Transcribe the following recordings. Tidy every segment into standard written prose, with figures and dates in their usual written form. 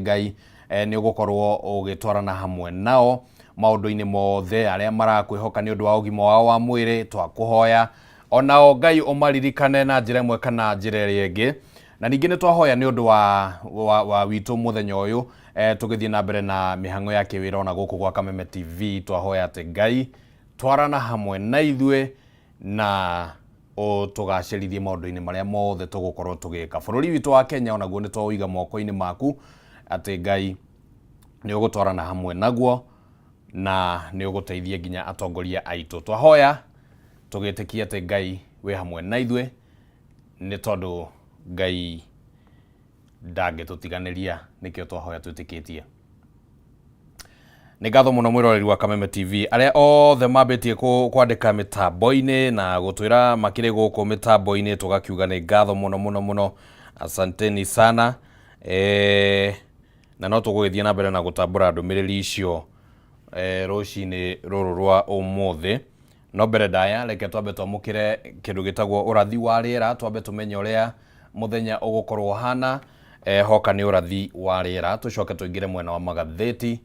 Ngai ni ugukorwo ugitwarana hamwe nao maundu-ini mothe aria marakwihoka ni undu wa ugima wao wa mwiri twakuhoya onao Ngai umaririkane na njira imwe kana njira iria ingi na ningi ni twahoya ni undu wa witu muthenya uyu tugithie na mbere na mihango ya kiwira ona guku gwa Kameme TV twahoya ati Ngai twarana hamwe na ithue na tugacirithie maundu-ini maria mothe tugukorwo tugika bururi witu wa Kenya ona guo ni twawiga moko-ini maku ati Ngai ni ugutwarana hamwe naguo na ni uguteithia nginya atongoria aitu twahoya tugitikia ati Ngai we hamwe na ithue ni tondu Ngai ndangitutiganiria nikio twahoya twitikitie. Ni ngatho muno mwiroreri wa Kameme TV aria othe mambitie kwandika mitambo-ini na gutwira makiri guku mitambo-ini tugakiuga ni ngatho muno asanteni sana na no tugwithia na mbere na gutambura ndumiriri icio rucini ruru rwa umuthi no mbere ndaya reke twambe twamukire kindu gitagwo urathi wa riera twambe tumenye uria muthenya ugukorwo hana hoka ni urathi wa riera tucoke tuingire mwena wa magatheti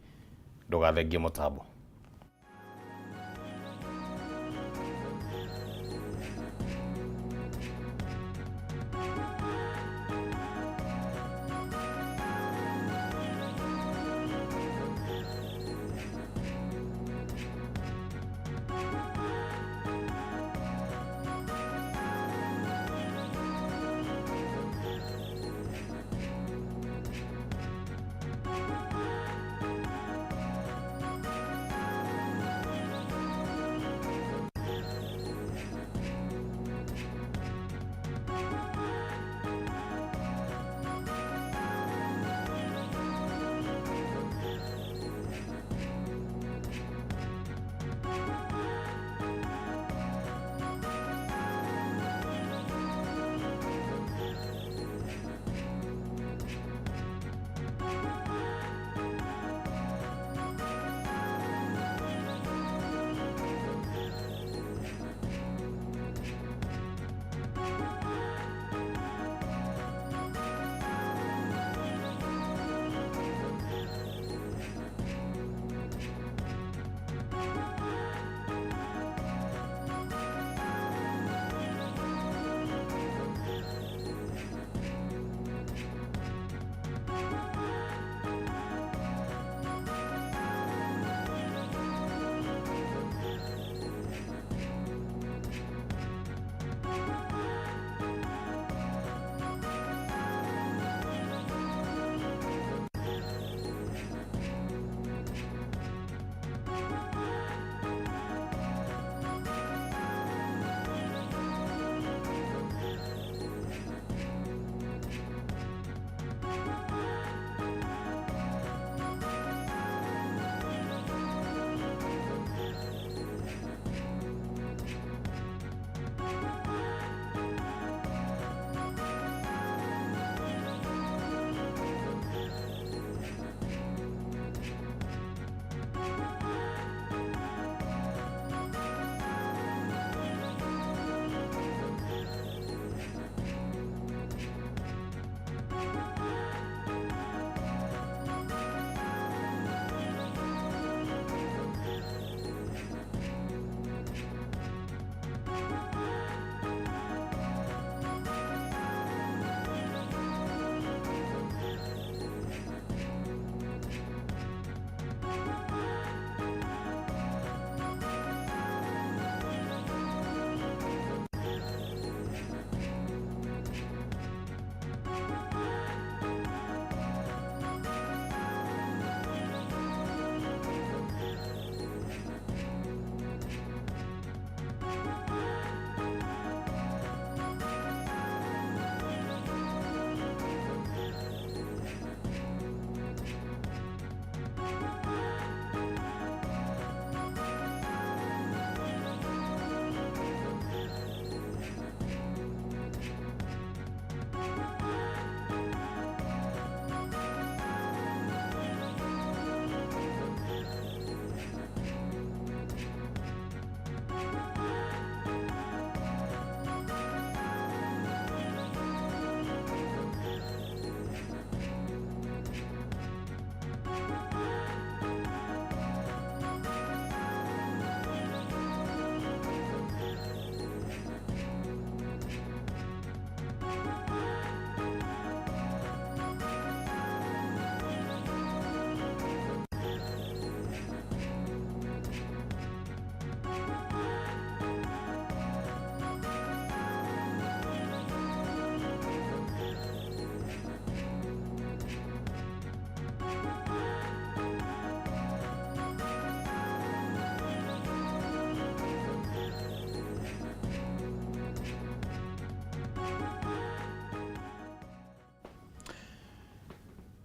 ndugathengie mutambo.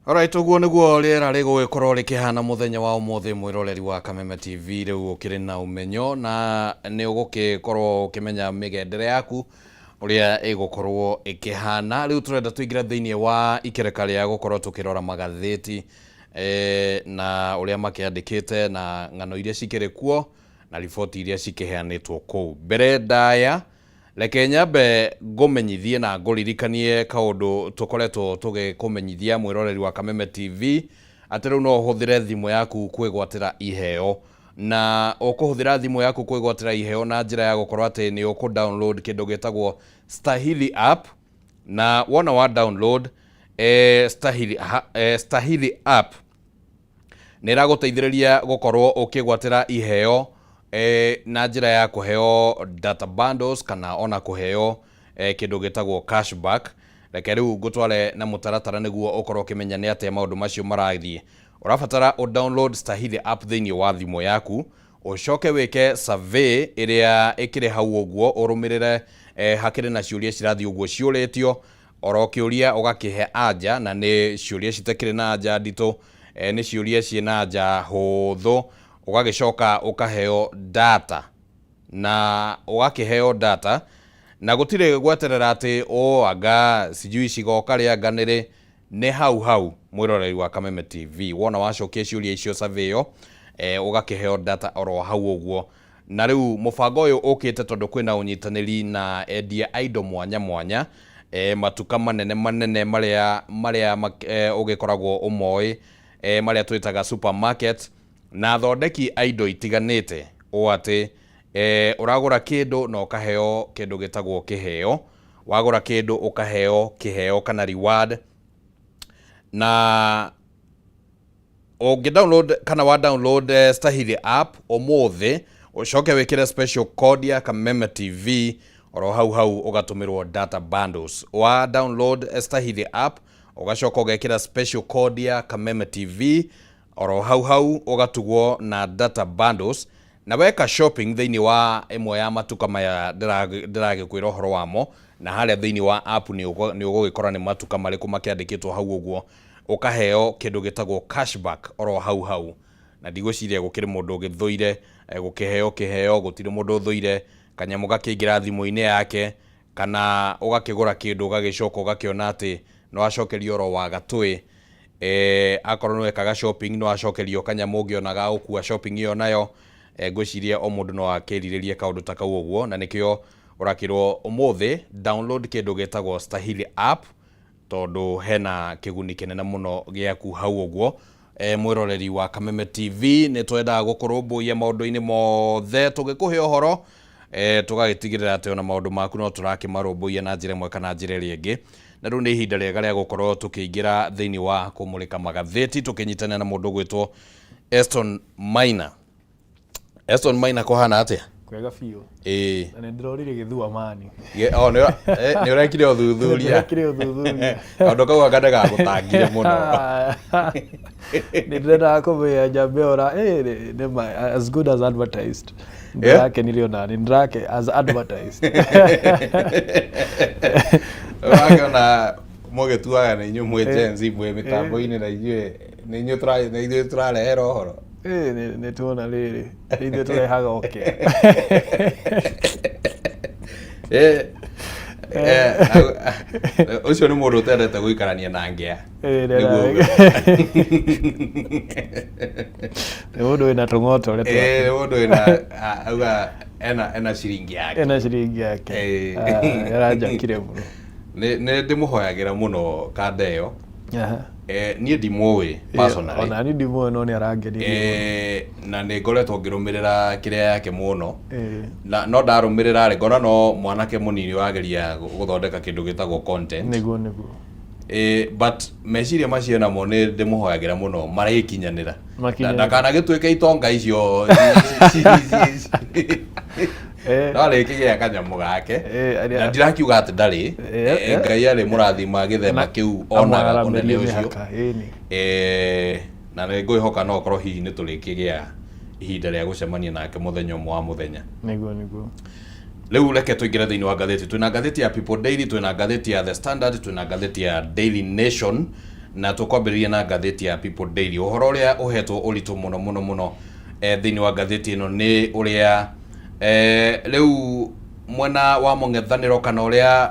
Alright, uguo niguo riera rigugikorwo rikihana muthenya wa umuthi mwiroreri wa Kameme TV riu ukiri na umenyo na ni ugugikorwo ukimenya migendere yaku uria igukorwo ikihana. Riu turenda tuingira thiini wa ikereka ria gukorwo tukirora magatheti na uria makiandikite na ng'ano iria cikiri kuo na riboti iria cikiheanitwo kuu. Mbere ndaya reke nyambe ngumenyithie na nguririkanie kaundu tukoretwo tugikumenyithia mwiroreri wa Kameme TV ati riu no uhuthire thimu yaku kwigwatira iheo, na ukuhuthira thimu yaku kwigwatira iheo na njira ya gukorwo ati ni uku download kindu gitagwo Stahili app, na wona wa download Stahili app ni raguteithiriria gukorwo ukigwatira iheo na njira ya kuheo data bundles kana ona kuheo kindu gitagwo cashback. Reke riu ngutware na mutaratara niguo ukorwo kimenya ni atia maundu macio marathie. Urabatara o download Stahili app thiini wa thimu yaku, ucoke wike survey iria ikire hau uguo, urumirire hakiri na ciuria cirathi uguo ciuritio, oro kiuria ugakihe anja, na ni ciuria citakire na anja ndito, ni ciuria ciina anja huthu, ugagicoka ukaheo data, na ugakiheo data na gutire gweterera ati anga sijui cigoka ria nganire, ni hau mwiroreri wa Kameme TV wona wacokia ciuria icio survey yo ugakiheo data oro hau uguo. Na riu mubango uyu ukite tondu kwina unyitaniri na endia indo mwanya mwanya, matuka manene maria ugikoragwo umoi, maria twitaga supermarket, na thondeki indo itiganite o ati uragura kindu na ukaheo kindu gitagwo kiheo, wagura kindu ukaheo kiheo kana reward. Na download kana wa download Stahili app umuthi, ucoke wikire special code ya Kameme TV, oro hau ugatumirwo data bundles. Wa download Stahili app ugacoka ugekira special code ya Kameme TV, oro hau ugatugwo na data bundles, na weka shopping thiini wa imwe ya matuka maya ndiragikwira uhoro wamo, na haria thiini wa app ni ugugikora ni matuka mariku makiandikitwo hau uguo, ukaheo kindu gitagwo cashback oro hau. Na ndigwiciria gukiri mundu ugithuire gukiheo gutire mundu uthuire kanyamu gakiingira thimu-ini yake, kana ugakigura kindu ugagicoka ugakiona ati no acokerio oro wa gatwi. Akorwo no ekaga shopping no acokerio kanyamu ngiona ga ukua shopping iyo nayo. Ngwiciria o mundu no akiriririe kaundu ta kau uguo, na nikio urakirwo umuthi download kindu gitagwo Stahili app tondu hena kiguni kinene muno giaku hau uguo. Mwiroreri wa Kameme TV ni twenda gukurumbuia maundu-ini mothe tugikuhe uhoro, tugagitigirira ati ona maundu maku no turakimarumbuia na njira imwe kana njira iria ingi. Na riu ni ihinda riega ria gukorwo tukiingira thiini wa kumulika magatheti, tukinyitana na mundu gwitwo Eston Maina. Eston Maina kohana atia? Kwega fiyo. Na ndirorire githua mani. Ni urekire uthuthuria. Urekire uthuthuria. Kaundu kau aganda gagutangire muno. Ndirenda kumenya njambe ora as good as advertised. Ndirake niliona ndirake as advertised. Wakona mugetuaga na inyu mwe Gen mwe mitambo-ini na inyu turarehera uhoro. Ni tuona riri ithuĩ turehaga oke. Ucio ni mundu utendete guikarania na ngea. Ni mundu wina tung'oto ule. Ni mundu wina auga ena ciringi yake. Ena ciringi yake. Yarajakire muno. Ni ndimuhoyagira muno kanda iyo. Niĩ ndimũĩ personally. Ona ni ndimũĩ no ni arangenirie. Na nĩ ngoretwo ngĩrũmĩrĩra kĩrĩa yake mũno. Na no ndarũmĩrĩra ngona no mwanake mũnini wageria gũthondeka kĩndũ gĩtagwo content. Nĩguo. But meciria macio namo nĩ ndĩmũhoyagĩra mũno marĩkinyanĩra. Ndakanagĩtuĩke itonga icio. No arĩkĩgĩa kanyamu gake. Na ndirakiuga atĩ ndarĩ. Ngai arĩ mũrathima gĩthema kĩu onaga ũnene ũcio. Na nĩ ngwĩhoka no korwo hihi nĩ tũrĩkĩgĩa ihinda rĩa gũcemania nake mũthenya ũmwe wa mũthenya. Nĩguo. Riu reke tuingire thiini wa ngatheti. Twina ngatheti ya People Daily, twina ngatheti ya The Standard, twina ngatheti ya Daily Nation, na tukwambĩrĩria na ngathĩti ya People Daily. Ũhoro ũrĩa ũhetwo ũritũ mũno thĩinĩ wa ngathĩti ĩno nĩ ũrĩa rĩu mwena wa mũng'ethanĩro kana ũrĩa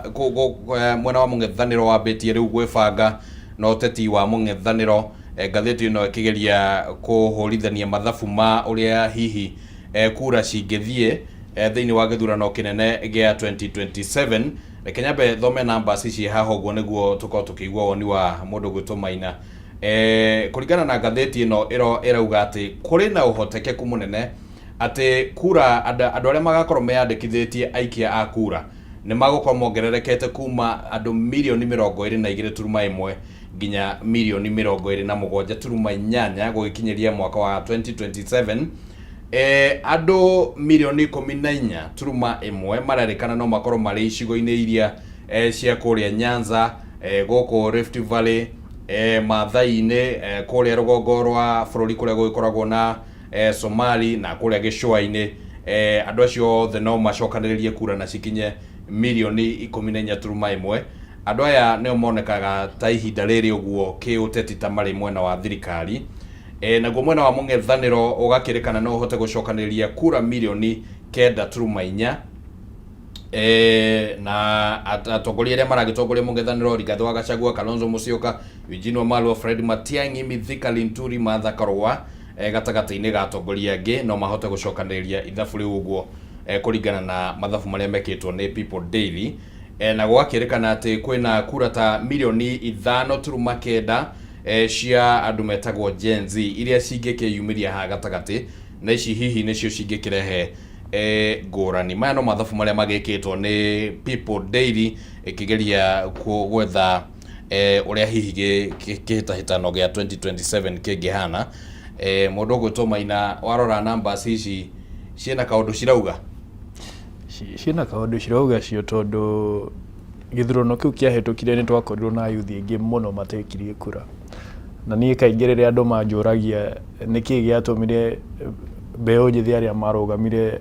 mwena wa mũng'ethanĩro wambĩtie rĩu gwĩbanga na ũteti wa mũng'ethanĩro. Ngathĩti ĩno ĩkĩgeria kũhũrithania mathabu ma ũrĩa hihi kura cingĩthiĩ thĩinĩ wa gĩthurano kĩnene gĩa 2027. Reke nyambe thome numbers ici haha ũguo nĩguo tũkorwo tũkĩigua woni wa mũndũ gwĩtwo Maina. Kũringana na ngathĩti ĩno ĩrauga atĩ kũrĩ na ũhotekeku mũnene atĩ kura andũ arĩa magakorwo meyandĩkithĩtie aikia a kura nĩ magũkorwo mongererekete kuma andũ mirioni 22.1 nginya mirioni 27.8 gũgĩkinyĩria mwaka wa 2027. Andũ mirioni 14.1 marerĩkana no makorwo marĩ icigo-inĩ iria cia kũrĩa Nyanza, gũkũ Rift Valley, Maathai-inĩ, kũrĩa rũgongo rwa bũrũri kũrĩa gũgĩkoragwo na Somali na kũrĩa gĩcũa-inĩ. Andũ acio othe no macokanĩrĩrie kura na cikinye mirioni 14.1. Andũ aya nĩo monekaga ta ihinda rĩrĩ ũguo kĩũteti ta marĩ mwena wa thirikari. Naguo mwena wa mũng'ethanĩro ũgakĩrĩkana no ũhote gũcokanĩrĩria kura mirioni 9.4. Na atongoria arĩa maragĩtongoria mũng'ethanĩro Rigathĩ wa Gachagua, Kalonzo Musyoka, Eugene Wamalwa, Fred Matiang'i, Mithika Linturi, Martha Karũa gatagatĩ-inĩ ga atongoria angĩ no mahote gũcokanĩrĩria ithabu rĩu ũguo kũringana na mathabu marĩa mekĩtwo nĩ People Daily. Na gwakĩrĩkana atĩ kwĩna kura ta mirioni 5.9 cia andũ metagwo Gen Z iria cingĩkĩyumĩria haha gatagatĩ, na ici hihi nĩcio cingĩkĩrehe ngũrani. Maya no mathabu marĩa magĩkĩtwo nĩ People Daily ĩkĩgeria gwetha ũrĩa hihi kĩhĩtahĩtano gĩa 2027 kĩngĩhana. Mũndũ gwĩtwo Maina, warora numbers ici ciĩna kaũndũ cirauga? Ciĩna kaũndũ cirauga cio tondũ gĩthurano kĩu kĩahĩtũkire nĩ twakorirwo na yuthi aingĩ mũno matekirie kura, na niĩ kaingĩ rĩrĩa andũ manjũragia nĩkĩĩ gĩatũmire mbeũ njĩthĩ arĩa marũgamire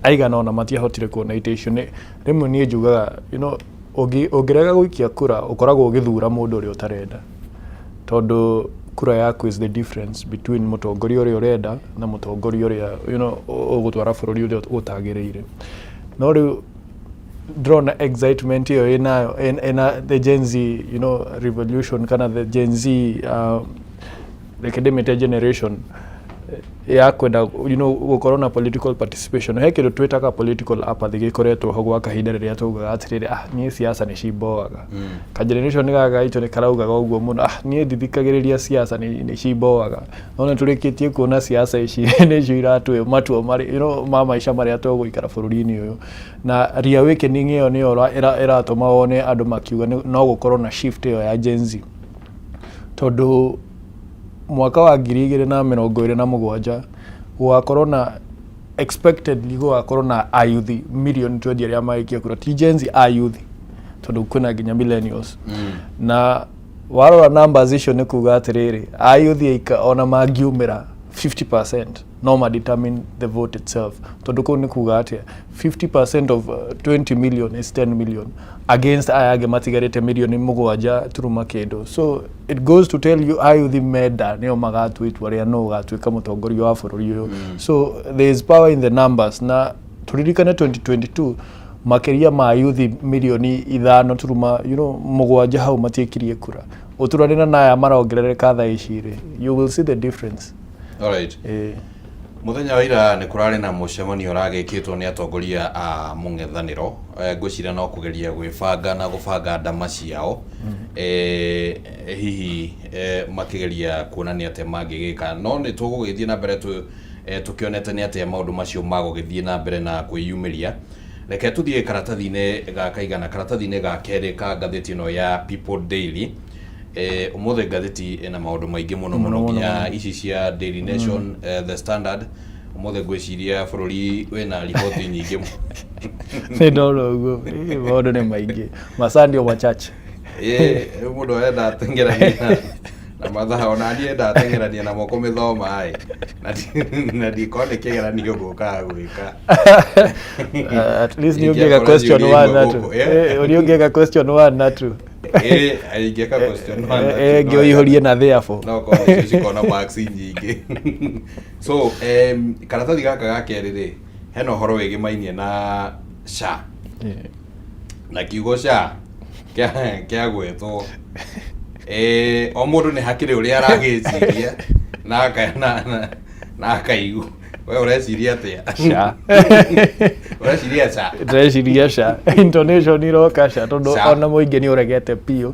aigana ona matiahotire kuona ite icio. Rĩmwe niĩ njugaga ũngĩrega gũikia kura ũkoragwo ũgĩthura mũndũ ũrĩa ũtarenda, tondũ kura yaku is the difference between mũtongoria ũrĩa ũrenda na mũtongoria ũrĩa ũgũtwara bũrũri ũrĩa ũtagĩrĩire. No rĩu ndĩrona excitement ĩyo ĩna the Gen Z revolution kana the Gen Z the academic generation ya kwenda gũkorwo na political participation. He kĩndũ twĩtaga political apathy gĩkoretwo ho gwa kahinda rĩrĩa tugaga atĩrĩrĩ niĩ siasa nĩ cimboaga. Ka generation gaga gaitũ nĩ karaugaga ũguo mũno niĩ ndithikagĩrĩria siasa nĩ cimboaga. No tũrĩkĩtie kuona siasa ici nĩcio iratũhe matua marĩ ma maica marĩa tũgũikara bũrũri-inĩ ũyũ, na reawakening ĩyo nĩyo ĩratũma wone andũ makiuga no gũkorwo na shift ĩyo ya Gen Z, tondũ mwaka wa 2027 gũgakorwo na expectedly gũgakorwo na ayuthi mirioni 20 arĩa magĩkia kura, ti Gen Z ayuthi, tondũ kwĩna nginya millennials. Na warora numbers icio nĩ kuga atĩrĩrĩ ayuthi aika ona mangiumĩra 50% no ma determine the vote itself, tondũ kũu nĩ kuga atĩa 50% of 20 million is 10 million against aya angĩ matigarĩte mirioni 7.0. So it goes to tell you ayuthi menda nĩo magatua itua rĩa no ũgatuĩka mũtongoria wa bũrũri ũyũ. So there is power in the numbers, na tũririkane 2022 makĩria ma yuthi mirioni 5.7 hau matiĩkirie kura. Ũturanĩra na aya marongerereka thaa ici rĩ, you will see the difference. Alright. Muthenya wa ira nĩ kũrarĩ na mũcemanio ũragĩkĩtwo nĩ atongoria a mũng'ethanĩro, ngwĩciria no kũgeria gwĩbanga na gũbanga ndama ciao, hihi makĩgeria kuonania atĩ mangĩgĩka. No nĩ tũgũgĩthiĩ na mbere tũkĩonete nĩ atĩ maũndũ macio magũgĩthiĩ na mbere na kwĩyumĩria. Reke tũthiĩ karatathi-inĩ ga kaigana, karatathi-inĩ ga kerĩ ka ngathĩti ĩno ya People Daily. Ũmũthĩ ngathĩti ĩna maũndũ maingĩ mũno nginya ici cia Daily Nation, The Standard. Ũmũthĩ ngwĩciria bũrũri wĩna riboti nyingĩ. Nĩ ndona ũguo maũndũ nĩ maingĩ, masandio machache. Mũndũ arenda ateng'erania na mathaa, ona niĩ ndateng'erania na moko mĩthoma na ndikona nĩ kĩgeranio ngũkaga gwĩka. At least nĩ ũngĩka question 1 na 2. Nĩ ũngĩka question 1 na 2. Ingĩka question ngĩoihũrie na therefore no kwa cikona marks nyingĩ. So karatathi gaka ga kerĩ rĩ, hena ũhoro wĩgĩmainie na SHA na kiugo SHA kĩagwetwo o mũndũ nĩ hakĩrĩ ũrĩa aragĩciria na akaigua. We ũreciria atĩa? SHA Ũreciria SHA? ndĩreciria SHA intonation iroka SHA tondũ ona mũingĩ nĩ ũregete piũ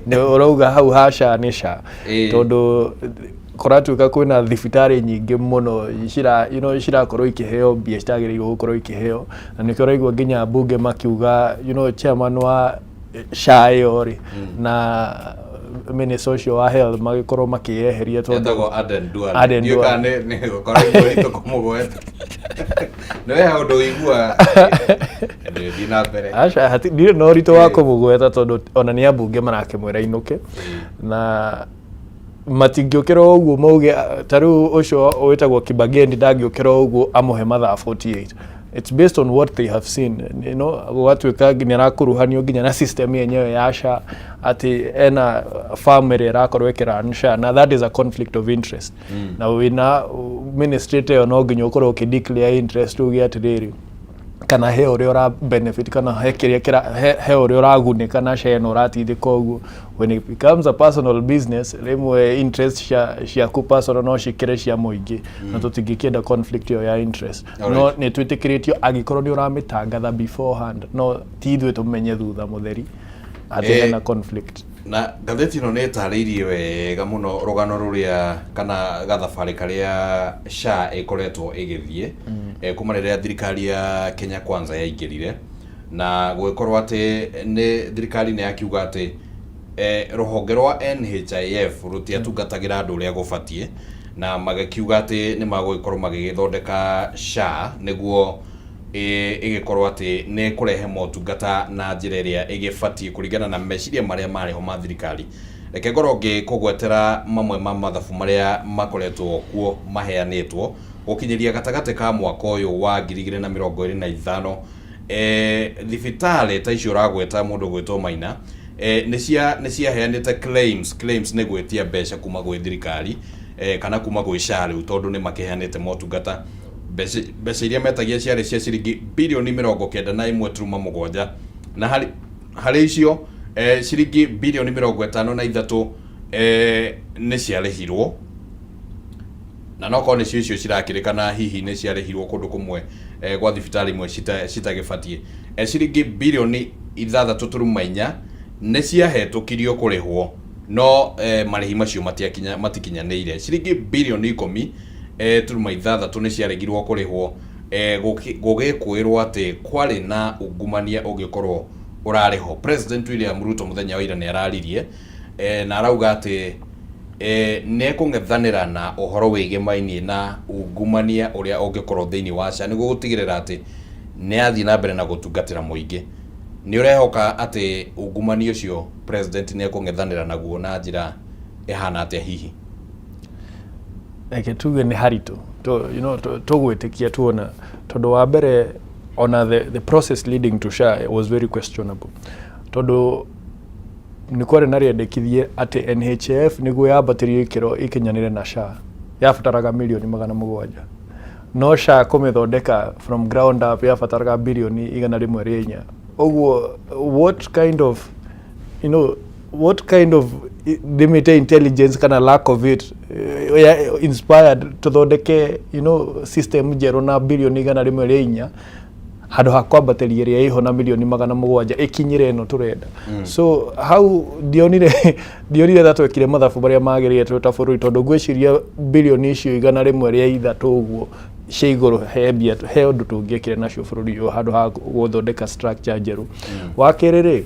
nĩ ũrauga hau ha SHA nĩ SHA tondũ kũratuĩka kwĩna thibitarĩ nyingĩ mũno cirakorwo ikĩheo mbia citagĩrĩirwo gũkorwo ikĩheo, na nĩkĩo ũraigua nginya mbunge makiuga chairman wa SHA ĩyo rĩ na minister ũcio wa health magĩkorwo makĩyeheria tondũ Aden Duale nĩ gũkorwo igũrĩtwo kũmũgweta. Nĩ weha ũndũ ũigua ndĩ na mbere ndirĩ na ũritũ wa kũmũgweta tondũ ona nĩ ambunge marakĩmwĩra ainũke na matingĩũkĩra ũguo mauge ta rĩu ũcio wĩtagwo Kibageni ndangĩũkĩra ũguo amũhe mathaa 48. It's based on what they have seen, gũgatuĩka nginya arakuruhanio nginya na system yenyewe ya SHA atĩ ena family ĩrakorwo ĩkĩrun SHA na that is a conflict of interest. Na wĩna ministry ĩyo no nginya ũkorwo ũkĩdeclare interest uge atĩrĩrĩ kana he ũrĩa ũra benefit kana he ũrĩa ũragunĩka na SHA ĩno ũratindĩka ũguo. When it becomes a personal business, rĩmwe interest ciaku personal no cikĩre cia mũingĩ na tũtingĩkĩenda conflict ĩyo ya interest. No nĩ twĩtĩkĩrĩtio angĩkorwo nĩ ũramĩtangatha beforehand no ti ithuĩ tũmenye thutha mũtheri atĩ hena conflict. Na ngathĩti ĩno nĩ ĩtarĩirie wega mũno rũgano rũrĩa kana gathabarĩ karĩa SHA ĩkoretwo ĩgĩthiĩ kuma rĩrĩa thirikari ya Kenya Kwanza yaingĩrire na gũgĩkorwo atĩ nĩ thirikari nĩ yakiuga atĩ rũhonge rwa NHIF rũtiatungatagĩra andũ ũrĩa gũbatiĩ na magĩkiuga atĩ nĩ magũgĩkorwo magĩgĩthondeka SHA nĩguo ĩgĩkorwo atĩ nĩ kũrehe motungata na njĩra ĩrĩa ĩgĩbatiĩ kũringana na meciria marĩa marĩho ma thirikari. Reke ngorwo ngĩkũgwetera mamwe ma mathabu marĩa makoretwo kuo maheanĩtwo gũkinyĩria gatagatĩ ka mwaka ũyũ wa 2025. Thibitarĩ ta icio ũragweta mũndũ gwĩtwo Maina nĩ ciaheanĩte claims nĩ gwĩtia mbeca kuma gwĩ thirikari kana kuma gwĩ SHA rĩu tondũ nĩ makĩheanĩte motungata. Mbeca iria metagia ciarĩ cia ciringi birioni 91.7 na harĩ icio ciringi birioni 53 nĩ ciarĩhirwo na no korwo nĩcio icio cirakĩrĩkana hihi nĩ ciarĩhirwo kũndũ kũmwe gwa thibitarĩ imwe citagĩbatiĩ. Ciringi birioni 6.4 nĩ ciahetũkirio kũrĩhwo no marĩhi macio matikinyanĩire. Ciringi birioni 10.6 nĩ ciaregirwo kũrĩhwo gũgĩkwĩrwo atĩ kwarĩ na ungumania ũngĩkorwo ũrarĩho. President William Ruto mũthenya wa ira nĩ araririe na arauga atĩ nĩ kũng'ethanĩra na ũhoro wĩgĩmainie na ungumania ũrĩa ũngĩkorwo thĩinĩ wa SHA nĩguo gũtigĩrĩra atĩ nĩ athiĩ na mbere na gũtungatĩra mũingĩ. Nĩ ũrehoka atĩ ungumania ũcio president nĩ kũng'ethanĩra naguo na njĩra ĩhana atĩa hihi? Eke tuge nĩ haritũ tũgwĩtĩkia tuona tondũ wa mbere ona the process leading to SHA was very questionable tondũ nĩ kwarĩ na rĩendekithie atĩ NHIF nĩguo yambatĩrio ikĩro ikinyanĩre na SHA yabataraga mirioni 700 no SHA kũmĩthondeka from ground up yabataraga birioni 104. Ũguo what kind of limited intelligence kana lack of it inspired tũthondeke system njerũ na birioni 104 handũ ha kwambatĩria ĩrĩa ĩho na mirioni 700 ĩkinyĩre ĩno tũrenda. So how ndionire ta twekire mathabu marĩa magĩrĩire twĩ ta bũrũri tondũ ngwĩciria birioni icio 103 ũguo cia igũrũ he ũndũ tũngĩekire nacio bũrũri ũyũ handũ ha gũthondeka structure njerũ. Wa kerĩ rĩ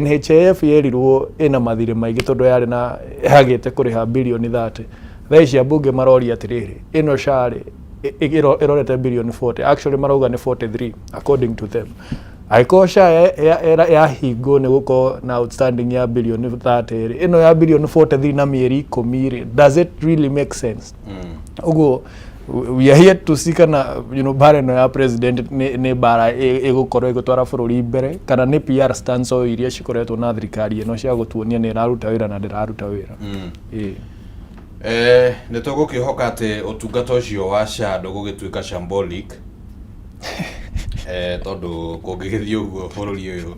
NHIF yerirwo ĩna mathirĩ maingĩ tondũ yarĩ na yagĩte kũrĩha birioni 30. Thaa ici ambunge maroria atĩrĩrĩ ĩno SHA rĩ ĩrorete birioni 40, actually marauga nĩ 43 according to them. Aiko SHA yahingwo nĩ gũkorwo na outstanding ya birioni 30 ĩno ya birioni 43 na mĩeri 10 does it really make sense? Ũguo we are here to see kana bara no ya president ne bara igukorwo igutwara bururi mbere kana ni PR stance o iria cikoretwo na thirikari ino cia gutuonia ni iraruta wira na ndiraruta wira. Nä tå gå kä hoka atä å tungata å cio wa SHA ndå gå gä tuä ka shambolic tondå kå ngä gä thiä å guo bå rå ri å yå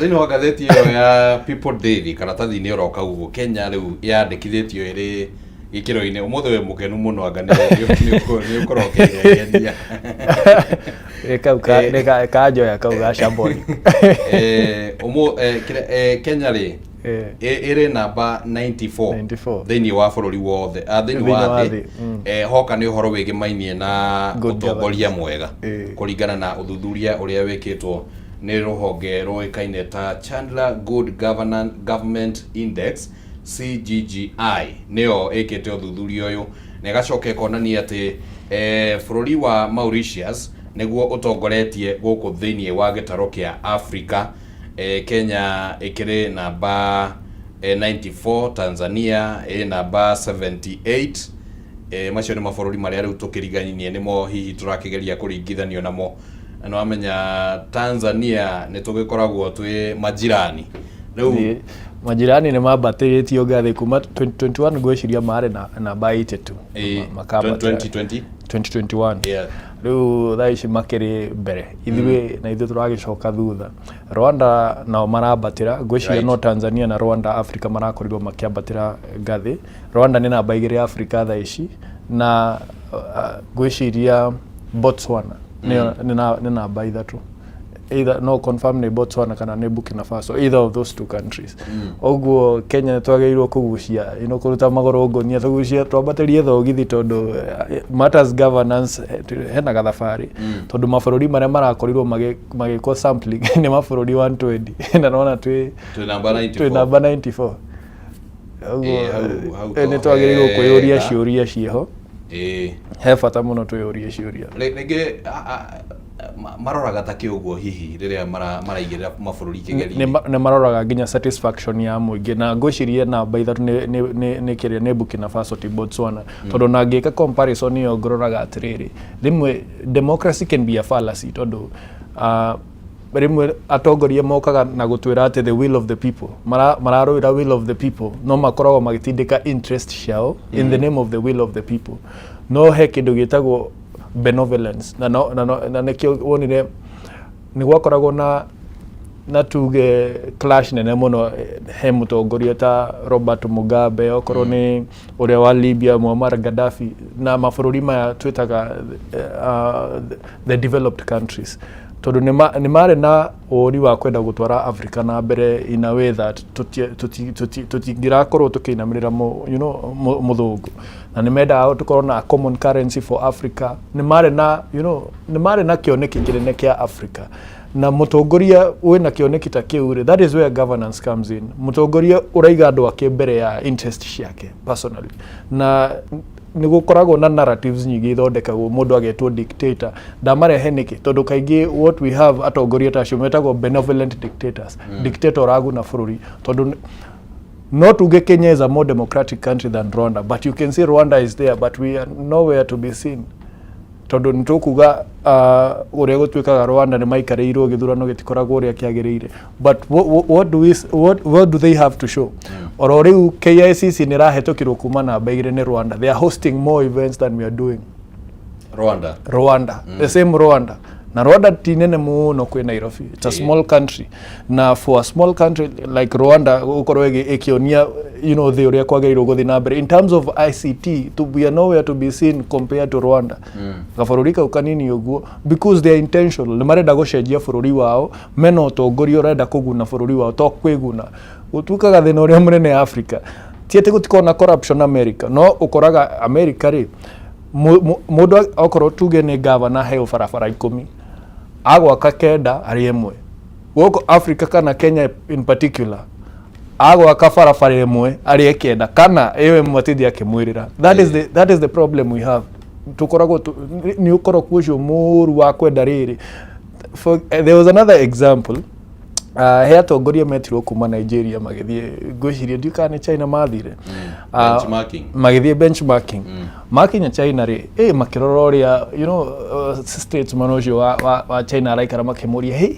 thä-inä wa ngathäti ä yo ya People Daily karatathi-inä å roka guo Kenya rä u yandäkithä tio ä rä gä kä ro-inä å må thä we må kenu må no anga nä å korwo kä genia kanjoya kau ga shambolic Kenya rä ĩrĩ namba 94 thĩinĩ wa bũrũri wothe thĩinĩ wa thĩ hoka nĩ ũhoro wĩgĩmainie na ũtongoria mwega kũringana na ũthuthuria ũrĩa wĩkĩtwo nĩ rũhonge rũĩkaine ta Chandler Good Government Index CGGI nĩyo ĩkĩte ũthuthuria ũyũ na ĩgacoka ĩkonania atĩ bũrũri wa Mauritius nĩguo ũtongoretie gũkũ thĩinĩ wa gĩtarũ kĩa Africa. Kenya ikiri namba 94, Tanzania namba 78. Macio ni mabũrũri marĩa rĩu tũkĩringithania nĩmo hihi tũrakĩgeria kũringithanio namo. Na wamenya Tanzania nĩ tũgĩkoragwo twĩ majirani. Rĩu majirani nĩ mambatĩrĩtio ngathĩ kuma 2021 ngwĩciria marĩ na namba 82. 2021. Yeah. Riu thaa ici makĩrĩ mbere ithuĩ na ithuĩ tũragĩcoka thutha. Rwanda nao marambatĩra ngwĩciria no Tanzania na Rwanda Africa marakorirwo makĩambatĩra ngathĩ. Rwanda nĩ namba 2 Africa thaa ici na ngwĩciria Botswana nĩ namba 3. Either no confirm ni Botswana kana ni Burkina Faso, either of those two countries. Oguo Kenya twagĩrĩirwo kũgucia kũruta magũrũ ngonia tũgucia twambatĩrie thogithi tondũ matters governance hena gathabarĩ tondũ mabũrũri marĩa marakorirwo magĩkwo sampling nĩ mabũrũri 120 na nona twĩ namba 94. Oguo nĩ twagĩrĩirwo kwĩyũria ciũria ciĩho. He bata mũno twĩyũrie ciũria. Rĩngĩ maroraga ta kĩũguo hihi rĩrĩa maraigĩrĩra mabũrũri kĩgeri nĩ maroraga nginya satisfaction ya mũingĩ na ngwĩciria namba 3 nĩ Burkina Faso ti Botswana tondũ na ngĩka comparison ĩyo ngũroraga atĩrĩrĩ rĩmwe democracy can be a fallacy tondũ rĩmwe atongoria mokaga na gũtwĩra atĩ the will of the people mararũĩra will of the people no makoragwo magĩtindĩka interest ciao in the name of the will of the people no he kĩndũ gĩtagwo benevolence na nĩkĩo wonire nĩ gwakoragwo na tuge clash nene mũno he mũtongoria ta Robert Mugabe okorwo nĩ ũrĩa wa Libya Muammar Gaddafi na mabũrũri maya twĩtaga the developed countries tondũ nĩ marĩ na ũũri wa kwenda gũtwara Africa na mbere in a way that tũtingĩrakorwo tũkĩinamĩrĩra mũthũngũ na nĩ mendaga tũkorwo na common currency for Africa. Nĩ marĩ na kĩoneki kĩnene kĩa Africa na mũtongoria wĩna kĩoneki ta kĩu that is where governance comes in. Mũtongoria ũraiga andũ ake mbere ya interest ciake personally na nĩ gũkoragwo na narratives nyingĩ ithondekagwo mũndũ agetwo dictator ndamarehe nĩkĩ tondũ kaingĩ what we have atongoria ta acio metagwo benevolent dictators. Dictator ũraguna bũrũri tondũ no tuge Kenya is a more democratic country than Rwanda but you can see Rwanda is there but we are nowhere to be seen tondũ nĩ tũkuga ũrĩa gũtuĩkaga Rwanda nĩ maikarĩirwo gĩthurano gĩtikoragwo ũrĩa kĩagĩrĩire but what do they have to show? Oro rĩu KICC nĩ ĩrahetũkirwo kuma namba 2 nĩ Rwanda. They are hosting more events than we are doing. Rwanda. The same Rwanda. Na Rwanda ti nene mũno kwĩ Nairobi. It's a small country. Na for a small country like Rwanda gũkorwo ĩkĩonia thĩ ũrĩa kwagĩrĩirwo gũthiĩ na mbere in terms of ICT we are nowhere to be seen compared to Rwanda. Gabũrũri kau kanini ũguo because they are intentional. Nĩ marenda gũcenjia bũrũri wao mena ũtongoria ũrenda kũguna bũrũri wao to kwĩguna. Gũtuĩkaga thĩna ũrĩa mũnene Africa ti atĩ gũtikoragwo na corruption America no ũkoraga America rĩ mũndũ okorwo tuge nĩ governor heo barabara 10 agwaka 9 arĩ ĩmwe gũkũ Africa kana Kenya in particular agwaka barabara ĩmwe arĩ 9 kana ĩyo ĩmwe tithi akĩmwĩrĩra. That is the problem we have. Tukoragwo nĩ ũkorwo kucio mũru wa kwenda rĩrĩ. There was another example he atongoria metirwo kuma Nigeria magithie ngwiciria ndiuka ni China mathire magithie benchmarking makinya China ri makirora uria statesman ucio wa China araikara makimuria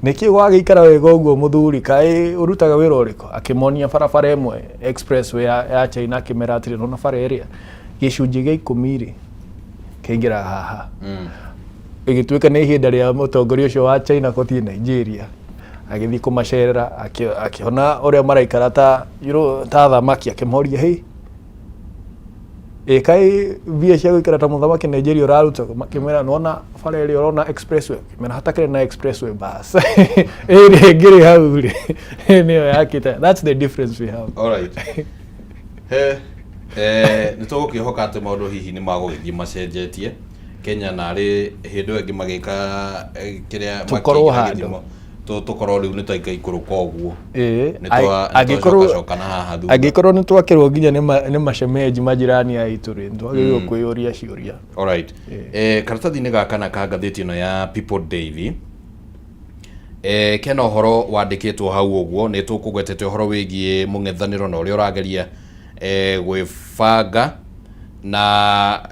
niki gwagikara wega uguo muthuri kai urutaga wira uriko akimonia barabara imwe expressway ya China kimera atiri no bara area gicunji gia 10 ri keingira haha igituika ni ihinda ria mutongoria ucio wa China kuthie Nigeria agithi kumacerera akiona uria maraikara ta ta thamaki akimoria kai via cia gwikara ta muthamaki Nigeria uraruta makimera nona bara iri urona expressway kimera hatakire na expressway bus iri ngiri hau ri niyo yakita. That's the difference we have. All right. Nitugukihoka ati maundu hihi ni magugithie macenjetie Kenya na ri hindu ingi magika kiria tukorwo handu tukorwo riu nitwaika ikuru koguo agikorwo nitwakirwo nginya ni macemeji majirani aitu ri twagirwo kwiyuria ciuria. All right. Karatathi-ini gaka na ka ngathĩti ĩno ya People Daily kena uhoro wandĩkĩtwo hau ũguo nĩ tũkũgwetete uhoro wĩgiĩ mũng'ethanĩro na ũrĩa ũrageria gwĩbanga na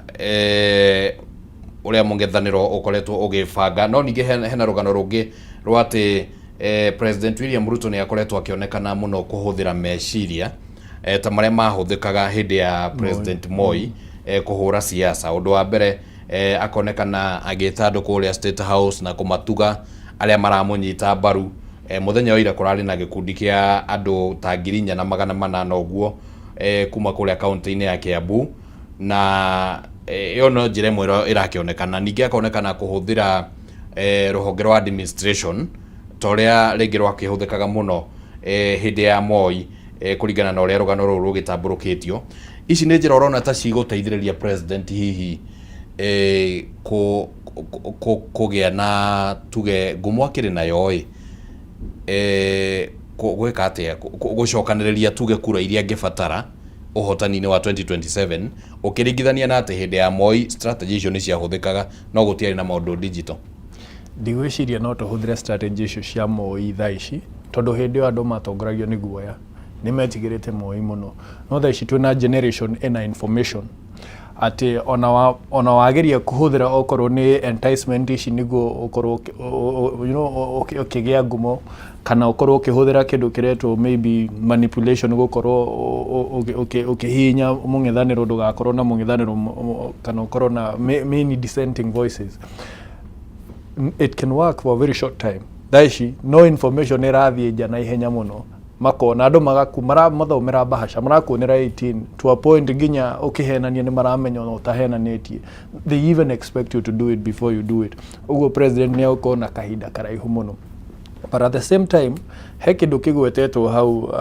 uria mũng'ethanĩro ũkoretwo ũgĩbanga no ningĩ hena rũgano rũngĩ rwa atĩ President William Ruto nĩ akoretwo akĩonekana mũno kũhũthĩra meciria ta marĩa mahũthĩkaga hĩndĩ ya President Moi kũhũra siasa. Ũndũ wa mbere akonekana agĩta andũ kũrĩa State House na kũmatuga arĩa maramũnyita mbaru. Mũthenya wa ira kũrarĩ na gĩkundi kĩa andũ ta 4,800 ũguo kuma kũrĩa kaunti-inĩ ya Kiambu na yo no njĩra ĩmwe ĩrakĩonekana. Ningĩ akonekana kũhũthĩra rũhonge rwa administration toria rĩngĩ rwakĩhũthĩkaga mũno hĩndĩ ya Moi kũringana na ũrĩa rũgano rũrũ rũgĩtambũrũkĩtio. Ici nĩ njĩra ũrona ta cigũteithĩrĩria president hihi kũgĩa na tuge ngumo akĩrĩ nayo gwĩka atĩa gũcokanĩrĩria tuge kura iria angĩbatara ũhotani-inĩ wa 2027 ũkĩringithania na atĩ hĩndĩ ya Moi strategy icio nĩ ciahũthĩkaga no gũtiarĩ na maũndũ digital. Ndigwĩciria no tũhũthĩre strategy icio cia Moi thaa ici tondũ hĩndĩ ĩyo andũ matongoragio nĩ guoya nĩ metigĩrĩte Moi mũno no thaa ici twĩna generation ĩna information ati ona wageria kuhuthira okorwo ni enticement ici niguo ukorwo ukigĩa ngumo kana ukorwo ukihuthira kindu kiretwo maybe manipulation gukorwo ukihinya mũng'ethanĩro ndugakorwo na mũng'ethanĩro kana ukorwo na many dissenting voices. It can work for a very short time. Daishi no information irathie nja na ihenya muno makona andu mathomera bahasha marakuonera 18 to a point nginya ukihenania ni maramenya no utahenanĩtie. They even expect you to do it before you do it. Ugo president ni ukona kahinda karaihu muno. But at the same time he kindu kigwetetwo hau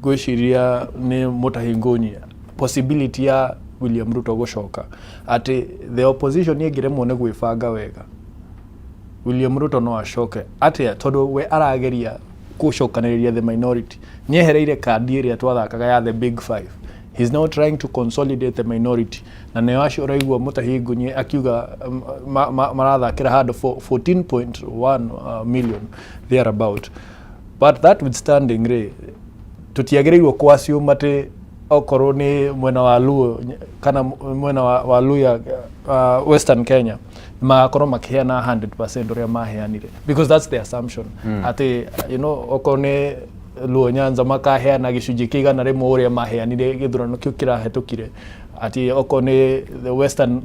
gwiciria ni mutahingũnyia possibility ya William Ruto gucoka ati the opposition yegiremwo ni gwĩbanga wega. William Ruto no acoke atia tondu we arageria kucokanĩrĩria the minority ni ehereire kandi ĩrĩa twathakaga ya the big five. He's now trying to consolidate the minority na nĩ acio ũraigua Mutahingũnyi akiuga marathakĩra handũ 14.1 million thereabout. But that withstanding ri tutiagĩrĩirwo kwassume atĩ okorwo ni mwena wa Luo kana mwena wa Luya Western Kenya magakorwo makiheana 100% uria maheanire because that's the assumption ati okorwo ni Luo Nyanza makaheana gicunji kigana rimwe uria maheanire githurano kiu kirahetũkire ati okorwo ni the western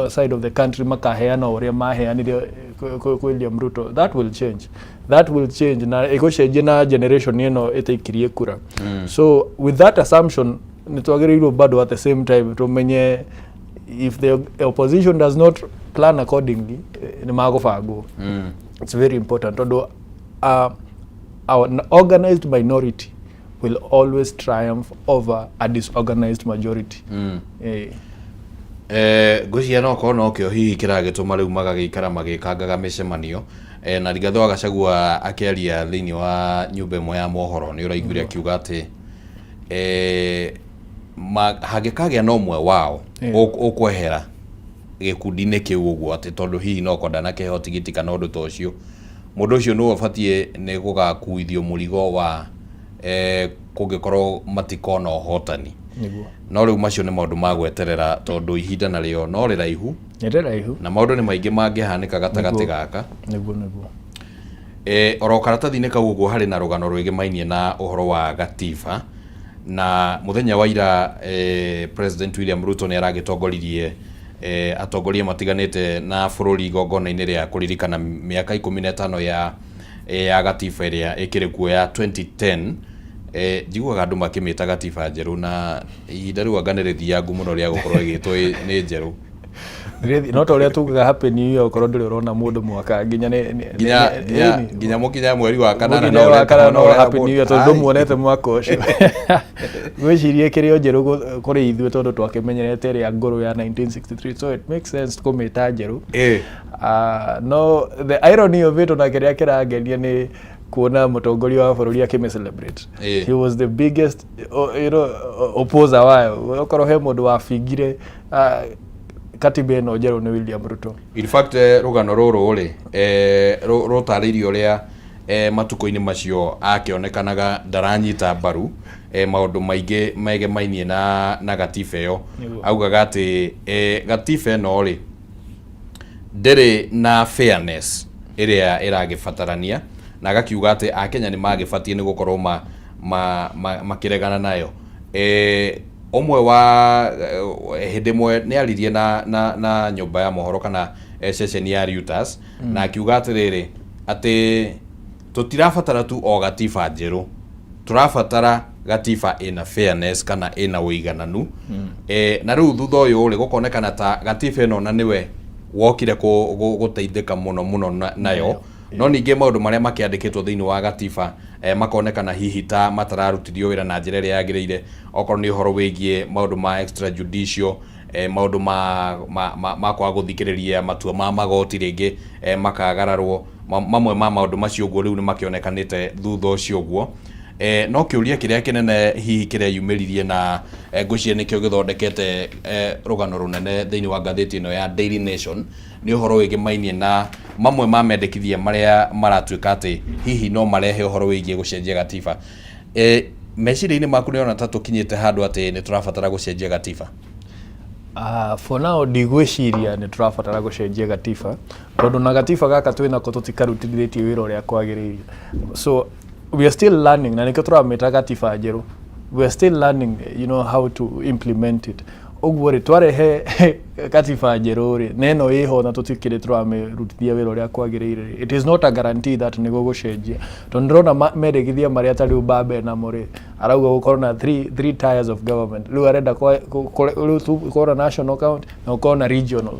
side of the country makaheana uria maheanire William Ruto. That will change na igucenjia na generation ĩno ĩtaikirie kura. So with that assumption nitwagĩrĩirwo bado at the same time tumenye if the opposition does not plan accordingly ni magũbangwo. It's very important although an organized minority will always triumph over a disorganized majority. Ngwĩciria no korwo no kĩo hihi kĩragĩtũma rĩu magagĩikara magĩkangaga mĩcemanio na Rigathĩ wa Gachagua akĩaria thĩinĩ wa nyũmba ĩmwe ya mohoro nĩ ũraiguire akiuga atĩ hangĩkagĩa na ũmwe wao ũkwehera gĩkundi-inĩ kĩu ũguo atĩ tondũ hihi no kwenda na kĩheo tigiti kana ũndũ ta ũcio mundu ucio no abatie ne gugakuithio murigo wa kungikorwo matikona hotani no riu macio ni maundu magweterera tondu ihinda na rio no riraihu na maundu ni maingi mangihanika gatagati gaka niguo oro karatathi-inĩ kau ũguo harĩ na rũgano rwĩgĩmainie na ũhoro wa gatiba na mũthenya wa ira President William Ruto nĩ aragĩtongoririe atongoria matiganĩte na bũrũri igongona-inĩ rĩa kũririkana mĩaka 15 ya gatiba ĩrĩa ĩkĩrĩ kuo ya 2010 njiguaga andũ makĩmĩta gatiba njerũ na ihinda rĩu anga nĩ rĩthiangu mũno rĩa gũkorwo ĩgĩtwo nĩ njerũ no ta uria tugaga happy new year ukorwo nduri urona mundu mwaka nginya mukinya mweri wa kanana no happy new year tondu muonete mwaka ucio gwicirie kirio njeru kuri ithuĩ tondu twakimenyerete ria nguru ya 1963 so it makes sense kumita njeru no the irony of it na kiria kirangenia ni kuona mutongoria wa bururi akime celebrate he was the biggest opposer wayo ukorwo he mundu wabingire katiba ĩno njerũ nĩ William Ruto. In fact rũgano rũrũ rĩ rũtarĩirio ũrĩa matukũ-inĩ macio akĩonekanaga ndaranyita mbaru maũndũ maingĩ megemainie na gatiba ĩyo augaga atĩ gatiba ĩno rĩ ndĩrĩ na fairness ĩrĩa ĩragĩbatarania na agakiuga atĩ Akenya nĩ magĩbatie nĩ gũkorwo makĩregana nayo omwe wa hĩndĩ ĩmwe nĩ aririe na nyũmba ya mohoro kana session ya Reuters na akiuga atĩrĩrĩ atĩ tũtirabatara tu o gatiba njerũ tũrabatara gatiba ĩna fairness kana ĩna ũigananu na rĩu thutha ũyũ rĩ gũkonekana ta gatiba ĩno na nĩwe wokire gũteithĩka mũno nayo no ningĩ maũndũ marĩa makĩandĩkĩtwo thĩinĩ wa gatiba makonekana hihi ta matararutithio wĩra na njĩra ĩrĩa yagĩrĩire okorwo nĩ ũhoro wĩgiĩ maũndũ ma extrajudicial maũndũ ma kwaga gũthikĩrĩria matua ma magoti rĩngĩ makagararwo mamwe ma maũndũ macio ũguo rĩu nĩ makĩonekanĩte thutha ũcio ũguo no kĩũria kĩrĩa kĩnene hihi kĩrĩa yumĩririe na ngwĩciria nĩkĩo gĩthondekete rũgano rũnene thĩinĩ wa ngathĩti ĩno ya Daily Nation nĩ ũhoro wĩgĩmainie na mamwe ma mendekithia marĩa maratuĩka atĩ hihi no marehe ũhoro wĩgiĩ gũcenjia gatiba meciria-inĩ maku nĩona ta tũkinyĩte handũ atĩ nĩ tũrabatara gũcenjia gatiba for now ndigwĩciria nĩ tũrabatara gũcenjia gatiba tondũ na gatiba gaka twĩnako tũtikarutithĩtie wĩra ũrĩa kwagĩrĩire so we are still learning na nĩkĩo tũramĩta gatiba njerũ we are still learning how to implement it ũguo rĩ twarehe gatiba njerũ rĩ na ĩno ĩho na tũtikĩrĩ tũramĩrutithia wĩra ũrĩa kwagĩrĩire it is not a guarantee that nĩ gũgũcenjia tondũ ndĩrona mendekithia marĩa ta rĩu Mbabe namo rĩ arauga gũkorwo na three tiers of government rĩu arenda gũkorwo na national count na gũkorwo na regional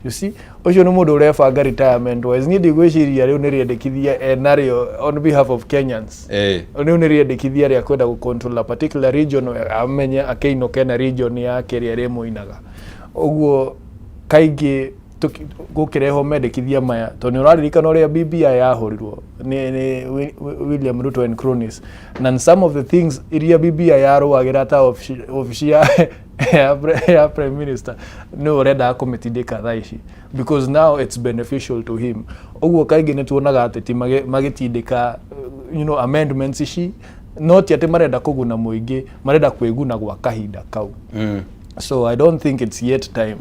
you see ucio nĩ mũndũ ũrebanga retirement wise niĩ ndigwĩciria rĩu nĩ rĩendekithia narĩo on behalf of Kenyans rĩu nĩ rĩendekithia rĩa kwenda gũcontrol a particular region amenye akĩinũke na region yake ĩrĩa rĩmũinaga ũguo kaingĩ gũkĩrehwo mendekithia maya tondũ nĩ ũraririkana ũrĩa BBI yahũrirwo nĩ William Ruto and cronies and some of the things iria BBI yarũagĩra ta ofici ya prime minister nĩ ũrenda kũmĩtindĩka thaa ici because now it's beneficial to him ũguo kaingĩ nĩ tuonaga atĩ ti magĩtindĩka amendments ici no ti atĩ marenda kũguna mũingĩ marenda kwĩguna gwa kahinda kau so I don't think it's yet time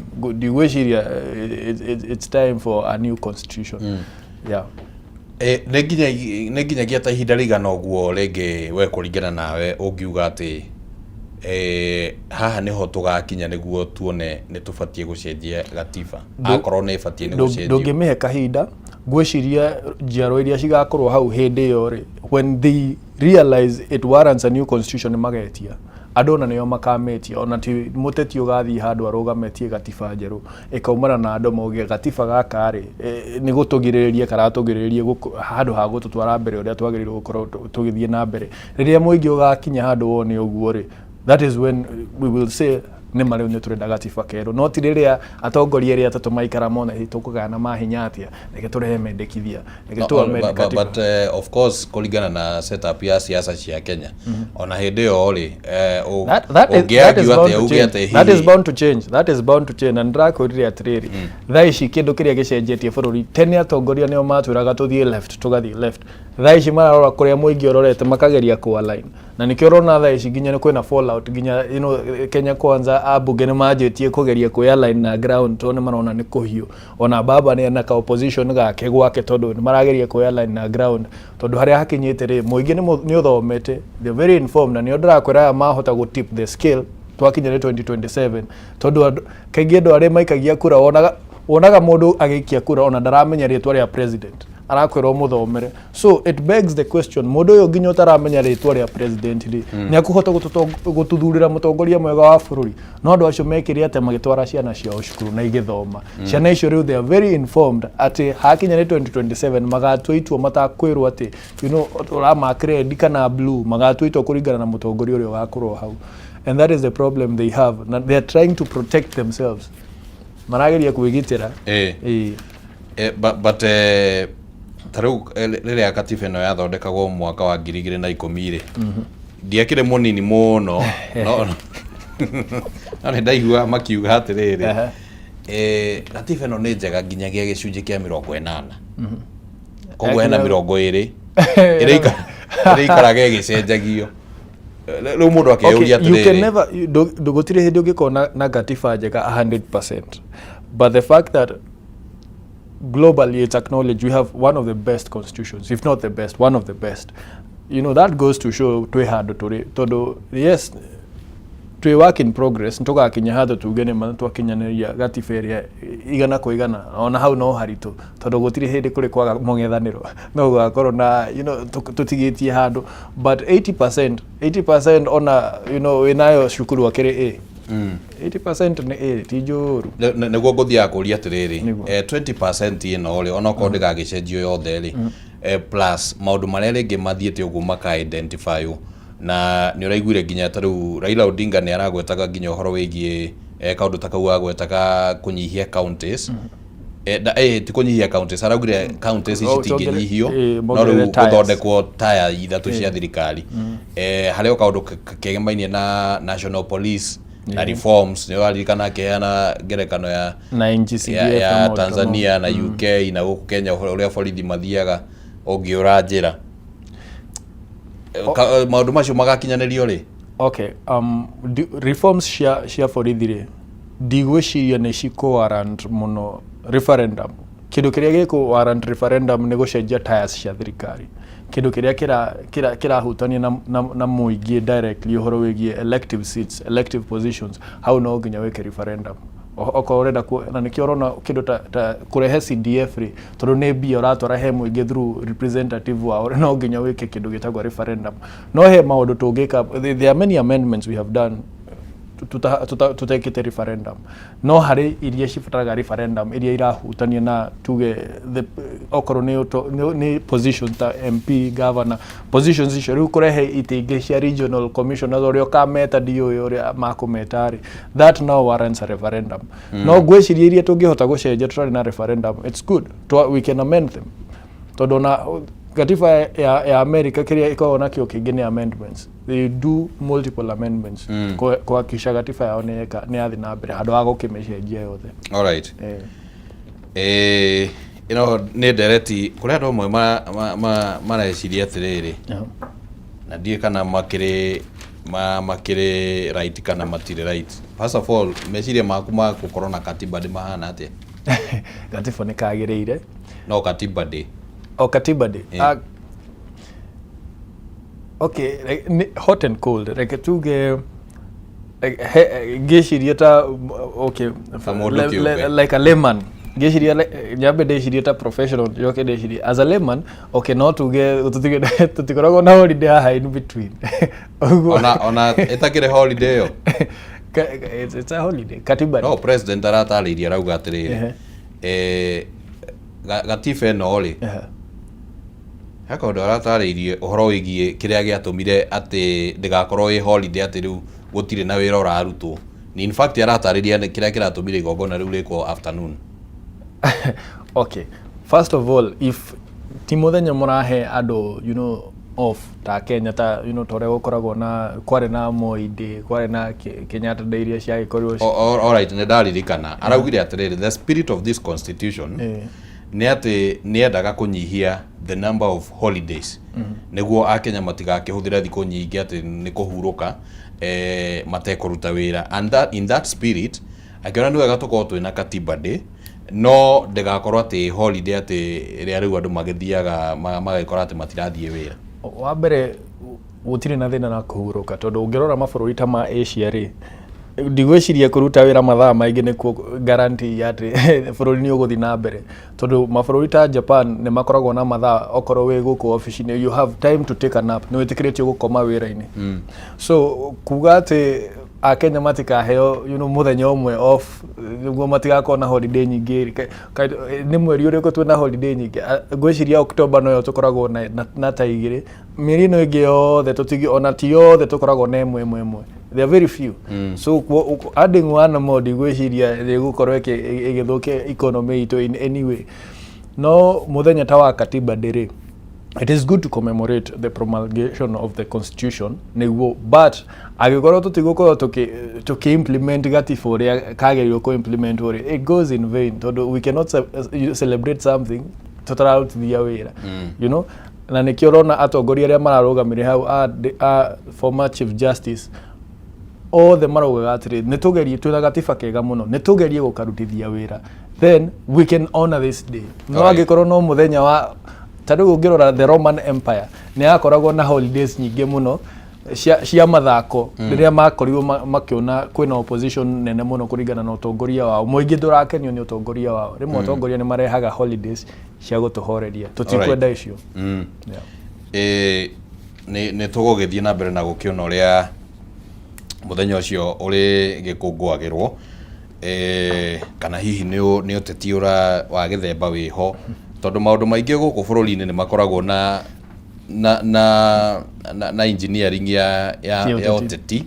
it's time for a new constitution yeah nĩ nginyagia ta ihinda rĩigana ũguo rĩngĩ we kũringana nawe ũngiuga atĩ haha nĩho tũgakinya nĩguo tuone nĩ tũbatie gũcenjia gatiba akorwo nĩ ĩbatie nĩ gũcenjio ndũngĩmĩhe kahinda ngwĩciria njiarwa iria cigakorwo hau hĩndĩ ĩyo rĩ when they realize it warrants a new constitution magetia andũ na nĩo makametia ona ti mũteti ũgathiĩ handũ arũgametie gatiba njerũ ĩkaumana na andũ mauge gatiba gaka rĩ nĩ gũtũgirĩrĩria karatũgirĩrĩria handũ ha gũtũtwara mbere ũrĩa twagĩrĩirwo gũkorwo tũgĩthiĩ na mbere rĩrĩa mũingĩ ũgakinya handũ wone ũguo rĩ that is when we will say nĩ marĩu nĩ tũrenda gatiba kerũ no ti rĩrĩa atongoria erĩ atatũ maikara mona tũkũgana mahinya atĩa reke tũrehe mendekithia reke tũamende katiba but of course kũringana na setup ya siasa cia Kenya ona hĩndĩ ĩyo rĩ that is bound to change na ndĩrakwĩrire atĩrĩrĩ thaa ici kĩndũ kĩrĩa gĩcenjetie bũrũri tene atongoria nĩo matwĩraga tũthiĩ left tũgathiĩ left thaa ici mararora kũrĩa mũingĩ ũrorete makageria kũ-align na nĩkĩo ũrona thaa ici nginya kwĩna fallout nginya Kenya Kwanza ambunge nĩ manjĩtie kũgeria kwĩ-align na ground tondũ nĩ marona nĩ kũhiũ ona baba nĩ ena ka opposition gake gwake tondũ nĩ marageria kwĩ-align na ground tondũ harĩa hakinyĩte rĩ mũingĩ nĩ ũthomete they're very informed na nĩo ndĩrakwĩra mahota gũ-tip the scale twakinya 2027 tondũ kaingĩ andũ arĩa maikagia kura wonaga mũndũ agĩikia kura ona ndaramenya rĩtwa rĩa president arakwĩrwo mũthomere so it begs the question mũndũ ũyũ nginya ũtaramenya rĩtwa rĩa president nĩ akũhota gũtuthurĩra mũtongoria mwega wa bũrũri no andũ acio mekĩre atĩ magĩtwara ciana ciao cukuru na igĩthoma ciana icio rĩu they are very informed atĩ hakinya nĩ 2027 magatua itua matakwĩrwo atĩ ũramaka red kana blue magatua itua kũringana na mũtongoria ũrĩa wakorwo hau and that is the problem they have they are trying to protect themselves marageria kwĩgitĩra but tarĩu rĩrĩa katiba ĩno yathondekagwo mwaka wa 2010 ndiakĩrĩ mũnini mũno no nĩ ndaigua makiuga atĩrĩrĩ katiba ĩno nĩ njega nginyagia gĩcunjĩ kĩa 80 koguo hena 20 ĩrĩikaraga ĩgĩcenjagio rĩu mũndũ akĩyũria atĩrĩrĩ gũtirĩ hĩndĩ ũngĩkorwo na katiba njega 100% but the fact that globally it's acknowledged we have one of the best constitutions if not the best one of the best that goes to show twĩ handũ tũrĩ tondũ yes twĩ work in progress nĩtũgakinya handũ tuge nĩ twakinyanĩria gatiba ĩrĩa igana kwa igana ona hau no haritũ tondũ gũtirĩ hĩndĩ kũrĩ kwaga mũng'ethanĩro no gũgakorwo na tũtigĩtie handũ but 80% ona wĩnayo cukuru akĩrĩ 80% nĩ ti njũru nĩguo ngũthiaga kũria atĩrĩrĩ 20% ĩno rĩ onokorwo ndĩgagĩcenjio yothe rĩ plus maũndũ marĩa rĩngĩ mathiĩte ũguo maka-identify na nĩ ũraiguire nginya tarĩu Raila Odinga nĩ aragwetaga nginya ũhoro wĩgiĩ kaũndũ ta kau agwetaga kũnyihia counties ti kũnyihia counties araugire counties ici tingĩnyihio no rĩu gũthondekwo taya ithatũ cia thirikari harĩa kaũndũ kegemainie na national police na reforms nĩ waririkana akĩheana ngerekano ya Tanzania na UK na gũkũ Kenya ũrĩa borithi mathiaga ũngĩũra njĩra maũndũ macio magakinyanĩrio rĩ reforms cia borithi rĩ ndigwĩciria nĩ cikũ-warrant mũno referendum kĩndũ kĩrĩa gĩkũ-warrant referendum nĩ gũcenjia tires cia thirikari kĩndũ kĩrĩa kĩrahutania na mũingĩ directly ũhoro wĩgiĩ elective seats elective positions hau no nginya wĩke referendum okorwo ũrenda na nĩkĩo ũrona kĩndũ ta kũrehe CDF rĩ tondũ nĩ mbia ũratwara he mũingĩ through representative wao no nginya wĩke kĩndũ gĩtagwo referendum no he maũndũ tũngĩka there are many amendments we have done tutekĩte referendum no harĩ iria cibataraga referendum iria irahutania na tuge okorwo nĩ position ta MP governor positions icio rĩu kũrehe itĩ ingĩ cia regional commissioners ũrĩa ũkameta ndiũĩ ũrĩa makũmeta rĩ that now warrants a referendum no ngwĩciria iria tũngĩhota gũcenjia tũtarĩ na referendum it's good we can amend them tondũ na katiba ya America kĩrĩa ĩkoragwo nakĩo kĩngĩ nĩ amendments they do multiple amendments kuhakikisha katiba yao nĩ yathi na mbere handũ ha gũkĩmĩcenjia yothe alright nĩ ndereti kũrĩa andũ amwe mareciria atĩrĩrĩ na ndiĩ kana makĩrĩ right kana matirĩ right first of all meciria maku ma gũkorwo na katiba ndĩ mahana atĩa katiba nĩ kagĩrĩire no katiba ndĩ katiba day okay hot and cold like tuge ngĩciria ta okay like a layman ngĩciria nyambe ndĩciria ta professional njoke ndĩciria as a layman okay no tuge tutikoragwo na holiday haha in between ona ĩtakĩrĩ holiday yo it's a holiday katiba no president aratarĩirie arauga atĩrĩrĩ gatiba ĩno rĩ kaũndũ aratarĩirie ũhoro wĩgiĩ kĩrĩa gĩatũmire atĩ ndĩgakorwo ĩ holiday atĩ rĩu gũtirĩ na wĩra ũrarutwo ni in fact aratariria kira kiratumire igongona riu riko afternoon. Okay, first of all, if timuthenya murahe ando off ta Kenya ta tore gukoragwo na kware na Moi Day, kware na Kenyatta Day iria cia gikorwo. All right, ne ndaririkana araugire atiriri, the spirit of this constitution ni ati ni endaga kunyihia the number of holidays niguo akenya matigakihuthira thiku nyingi ati ni kuhuruka matekuruta wira, and that in that spirit akiona ni wega tukorwo twina katiba day no ndigakorwo ati holiday ati ria riu andu magithiaga magikora ati matirathie wira. Wa mbere gutire na thina na kuhuruka tondu ungirora mabururi ta ma Asia ri ndigwiciria kuruta wira mathaa maingi nikuo guarantee ati bururi ni uguthi na mbere tondu mabururi ta Japan ni makoragwo na mathaa okorwo wi guku office ni you have time to take a nap, ni witikiritio gukoma wira-ini. So kuga ati Akenya matikaheo muthenya umwe off niguo matigakorwo na holiday nyingi, ni mweri uriku twina holiday nyingi. Ngwiciria October noyo tukoragwo na ta igiri, mieri no ingi yothe tutigi ona ti yothe tukoragwo na imwe. There are very few. So adding one more ngwiciria rigukorwo igithukia economy itu in any way. No muthenya ta wa katiba day, it is good to commemorate the promulgation of the constitution niguo, but agikorwo tutigukorwo tuki-implement gatiba uria kagerio ku-implement uria, it goes in vain tondu we cannot celebrate something tutararutithia wira. Na nikio urona atongoria aria mararugamire hau former chief justice othe maraugaga atiri nitugerie twina gatiba kega muno, nitugerie gukarutithia wira, then we can honor this day. No agikorwo no muthenya wa tadu ungirora the Roman Empire ni akoragwo na holidays nyingi muno cia mathako riria makorirwo makiona kwina opposition nene muno kuringana na utongoria wao, muingi ndurakenio ni utongoria wao, rimwe utongoria ni marehaga holidays cia gutuhoreria, tutikwenda icio. Ni tugugithie na mbere na gukiona uria muthenya ucio uri gikungwagirwo kana hihi ni uteti ura wa githemba wiho tondu maundu maingi guku bururi-ini ni makoragwo na engineering ya uteti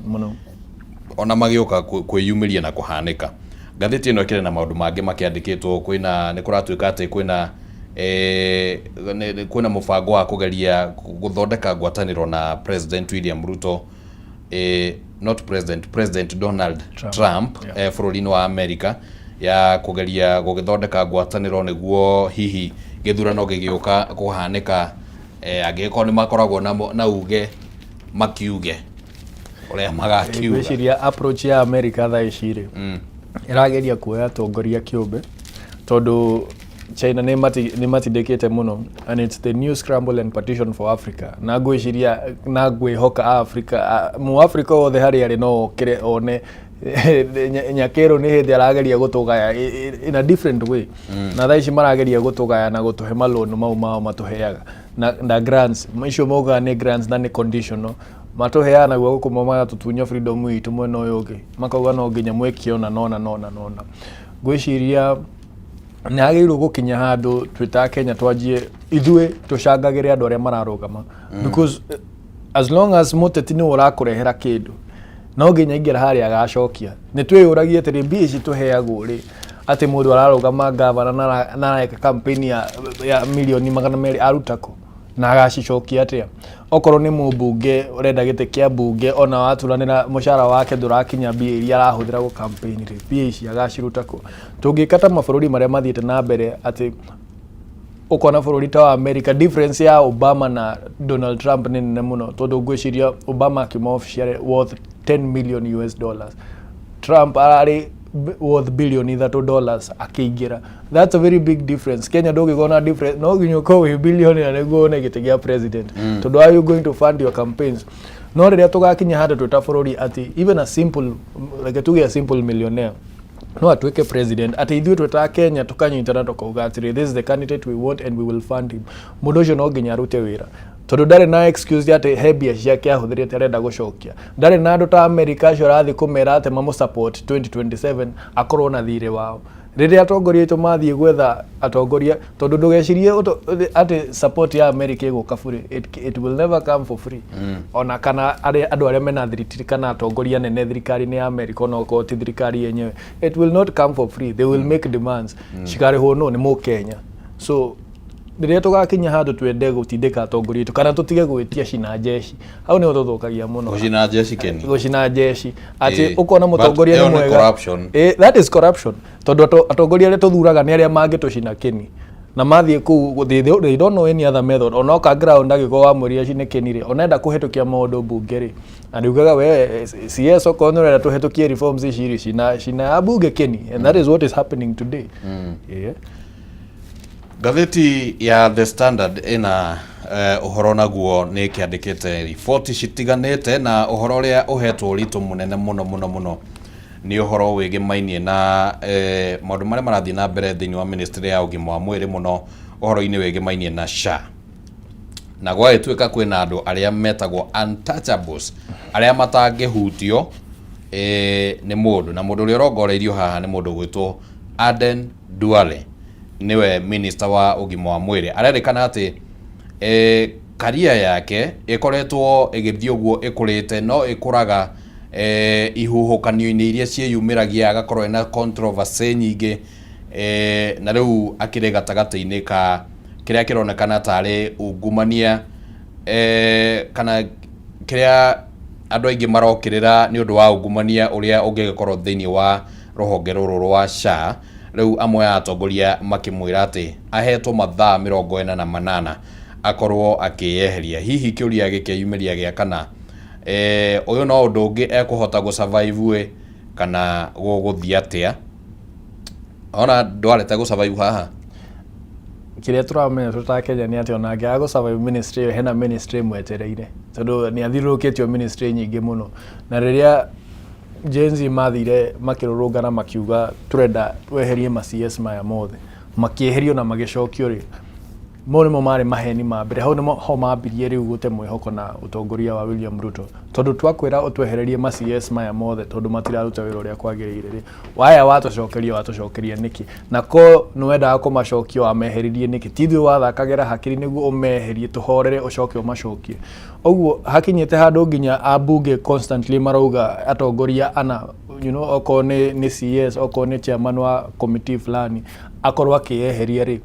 ona magiuka kwiyumiria na kuhanika. Ngathiti ino ikire na maundu mangi makiandikitwo, kwina ni kuratuika ati kwina mubango wa kugeria guthondeka ngwataniro na President William Ruto, not President Donald Trump bururi-ini wa America, ya kugeria gugithondeka ngwataniro niguo hihi githurano gigiuka kuhanika agiko ni makoragwo na uge makiuge uria magakiuga. Gwiciria approach ya America tha iciri irageria kuoya atongoria kiumbe tondu China ni matindikite muno, and it's the new scramble and partition for Africa. Na gwiciria na gwihoka Africa mu Africa othe hari ari no kire one nyakero ni hindi arageria gutugaya in a different way. Na thaici marageria gutugaya na gutuhe malonu mao matuheaga na grants icio moga ni grants na ni conditional matuheana gwa gukuma magatutunya freedom itu mwena uyu ungi makauga no nginya mwekiona nona gwiciria ni agirwo gukinya handu twita Kenya twanjie ithue tucangagire andu aria mararugama, because as long as muteti ni urakurehera kindu no nginya ingira hari agacokia. Ni twiyuragie atiri mbia ici tuheagwo ri ati mundu ararugama gavana na areka campaign ya milioni 200 arutako na agacicokia atia. Okorwo ni mubunge urenda gite kia bunge ona waturanira mushara wake ndurakinya mbia iria arahuthira go campaign ri mbia ici agacirutako. Tungikata mabururi maria mathiite na mbere ati ukona bururi ta wa America, difference ya Obama na Donald Trump ni nene muno tondu ngwiciria Obama akima official worth $10 million. Trump arari worth $3 akiingira. That's a very big difference. Kenya dogi gona difference no ginyo ko we billion na go na gitigia president. Tondu are you going to fund your campaigns? No riria tugakinya hada tutabururi ati even a simple like a simple millionaire no atuike president ati ithuĩ tweta Kenya tukanyitana tukauga atiri this is the candidate we want and we will fund him. Mundu ucio no nginya arute wira tondu ndari na excuse ati hebia ciake ahuthirite arenda gucokia. Ndari na andu ta America acio rathi kumera ati mamu support 2027 akorwo na thire wao. Rĩrĩa atongoria aitũ mathiĩ gwetha atongoria, tondũ ndũgecirie atĩ support ya America ĩgũka bure. It will never come for free. Ona kana andũ arĩa mena thirikari kana atongoria nene thirikari-inĩ ya America ona okorwo ti thirikari yenyewe, it will not come for free. They will make demands. Cikarĩhwo no nĩ Mũkenya. So rĩrĩa tũgakinya handũ twende gũtindĩka atongoria aitũ kana tũtige gwĩtia cina jeshi, hau nĩho tũthũkagia mũno. Gũcina jeshi Keni. Gũcina jeshi. Atĩ ũkona mũtongoria nĩ mwega. That is corruption. Tondũ atongoria arĩa tũthuraga nĩ arĩa mangĩtũcina Keni. Na mathiĩ kũu, they don't know any other method. Ona oka ground agĩkorwo wamũria cine Keni rĩ, onenda kũhetũkia maũndũ bunge rĩ. Na ndiugaga we CS okorwo nĩ ũrenda tũhetũkie reforms ici rĩ, cina bunge Keni. And that is what is happening today. Yeah. Gatheti ya The Standard ina uhoro naguo nĩ kĩandĩkĩte riboti citiganĩte na uhoro ũrĩa ũhetwo ũritũ mũnene mũno nĩ uhoro wĩgĩmainie na maũndũ marĩa marathiĩ na mbere thĩinĩ wa ministry ya ũgima wa mwĩrĩ mũno ũhoro-inĩ wĩgĩmainie na SHA. Na gwagĩtuĩka kwĩna andũ arĩa metagwo untouchables arĩa matangĩhutio nĩ mũndũ, na mũndũ ũrĩa ũrongoreirio haha nĩ mũndũ gwĩtwo Aden Duale, niwe minister wa ũgima wa mwĩrĩ. Arerĩkana atĩ career yake ĩkoretwo ĩgĩthiĩ ũguo ĩkũrĩte, no ĩkũraga ihuhũkanio-inĩ iria ciĩyumĩragia, agakorwo ena controversy nyingĩ, na rĩu akĩrĩ gatagatĩ-inĩ ka kĩrĩa kĩronekana tarĩ ungumania kana kĩrĩa andũ aingĩ marokĩrĩra nĩ ũndũ wa ungumania ũrĩa ũngĩgĩkorwo thĩinĩ wa rũhonge rũrũ rwa SHA. Rĩu amwe ya atongoria makĩmwĩra atĩ ahetwo mathaa 48 akorwo akĩyeheria. Hihi kĩũria gĩkĩyumĩria gĩa kana ũyũ no ũndũ ũngĩ ekũhota gũ-survive kana gũgũthiĩ atĩa? Ona ndwarete gũ-survive haha. Kĩrĩa tũramenya tũtakenya nĩ atĩ ona angĩaga gũ-survive ministry, hena ministry mwetereire, tondũ nĩ athiũrũrũkĩtio ministry nyingĩ mũno. Na rĩrĩa Gen Z mathire makĩrũrũngana makiuga turenda tweherie ma-CS maya mothe, makĩeherio na magĩcokio rĩ, mo nĩmo marĩ maheni ma mbere. Hau nĩmo ho mambirie rĩu gũte mwĩhoko na ũtongoria wa William Ruto, tondũ twakwĩra ũtwehererie ma-CS maya mothe tondũ matiraruta wĩra ũrĩa kwagĩrĩire rĩ, waya watũcokeria nĩkĩ? Na ko nĩwendaga kũmacokia wameheririe nĩkĩ? Tithuĩ wathakagĩra hakiri nĩguo ũmeherie, tũhorere ũcoke ũmacokie. Ũguo hakinyĩte handũ nginya ambunge constantly marauga atongoria ana, you know, okorwo nĩ CS, okorwo nĩ chairman wa committee fulani akorwo akĩyeheria rĩ,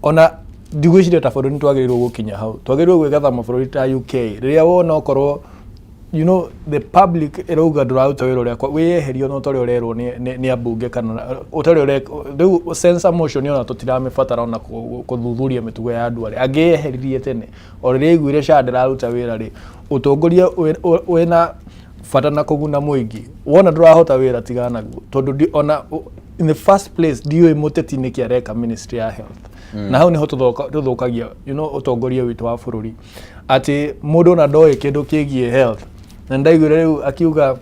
ona ndigwĩciria ta bũrũri nĩtwagĩrĩirwo gũkinya hau. Twagĩrĩirwo gwĩgatha mabũrũri ta UK, rĩrĩa wona okorwo, you know, the public ĩrauga ndũraruta wĩra ũrĩa wĩyeherio na ũtarĩ ũrerwo nĩ ambunge kana ũtarĩ rĩu censor motion ona tũtiramĩbatara ona kũthuthuria mĩtugo ya andũ arĩa angĩyeheririe tene. O rĩrĩa aiguire SHA ndĩraruta wĩra rĩ, ũtongoria wĩna bata na kũguna mũingĩ, wona ndũrahota wĩra tigana naguo, tondũ ona in the first place ndiũĩ mũteti nĩkĩ areka ministry ya health. Na hau niho tũthũkagia, you know, ũtongoria witũ wa bũrũri, atĩ mũndũ ona ndoĩ kĩndũ kĩgiĩ health. Na ndaiguire rĩu akiuga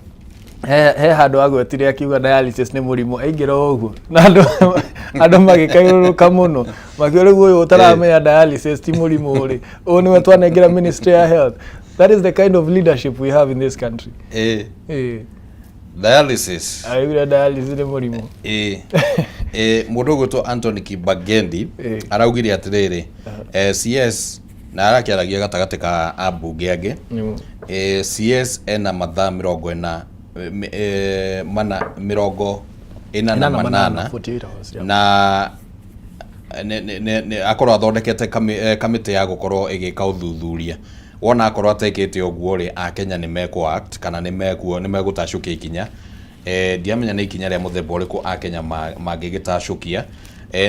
he handũ agwetire akiuga dialysis nĩ mũrimũ, aingĩra ũguo na andũ magĩkayũrũrũka mũno makiuga rĩu ũyũ ũtaramenya dialysis ti mũrimũ rĩ, ũyũ nĩwe twanengera ministry ya health. That is the kind of leadership we have in this country. Dialysis. Aigura dialysis nĩ mũrimũ. Mũndũ gwĩtwo Anthony Kibagendi araugire atĩrĩrĩ, CS na arakĩaragia gatagatĩ ka ambunge angĩ, CS ena mathaa 48 na akorwo athondekete kamĩtĩ ya gũkorwo ĩgĩka ũthuthuria. Wona akorwo atekĩte ũguo rĩ, Akenya nĩ mekũ-act kana nĩ megũtacũkia ikinya. Ndiamenya nĩ ikinya rĩa mũthemba ũrĩkũ Akenya mangĩgĩtacũkia,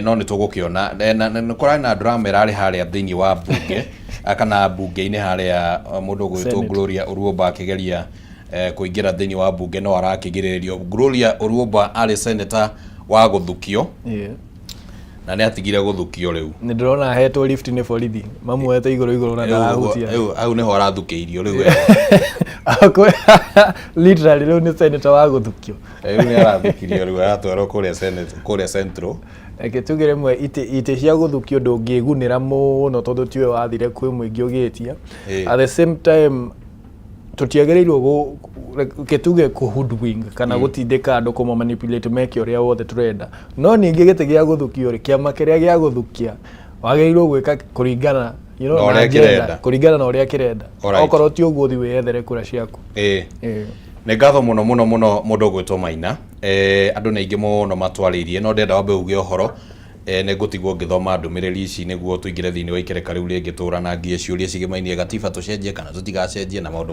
no nĩ tũgũkĩona. Nĩ kũrarĩ na ndũramera arĩ harĩa thĩinĩ wa mbunge kana mbunge-inĩ harĩa mũndũ gwĩtwo Gloria Oruoba akĩgeria kũingĩra thĩinĩ wa mbunge, no arakĩgirĩrĩrio. Gloria Oruoba arĩ senator wa gũthukio, na nĩ atigire gũthukio rĩu. Nĩ ndĩrona ahetwo lift nĩ borithi, mamuoete igũrũ na ndarahutia. Hau nĩho arathukĩirio rĩu. Literally rĩu nĩ senator wa gũthukio. Rĩu nĩ arathukirio rĩu, aratwarwo kũrĩa Central. Tuge rĩmwe itĩ cia gũthukio ndũngĩgunĩra mũno tondũ tiwe wathire kwĩ mũingĩ ũgĩtia. At the same time tũtiagĩrĩirwo ketuge ku hoodwink kana gutindika andu kuma manipulate meke uria wothe turenda no ningi gite gia guthukio ri kiama kiria gia guthukia wagirwo gwika kuringana kuringana na uria kirenda okorwo ti uguo thi wethere kura ciaku nä ngatho må no må no må no må ndå gwä two Maina andå nä aingä må no matwarä no ndenda wambe uge å horo nä ngå tigwo ngä thoma ndå mä rä ri ici nä guo tå ingä re thä inä wa ikereka rä u rä ngä tå ranangie ciå ria cigä mainie gatiba tå cenjie kana tå tigacenjie na maå ndå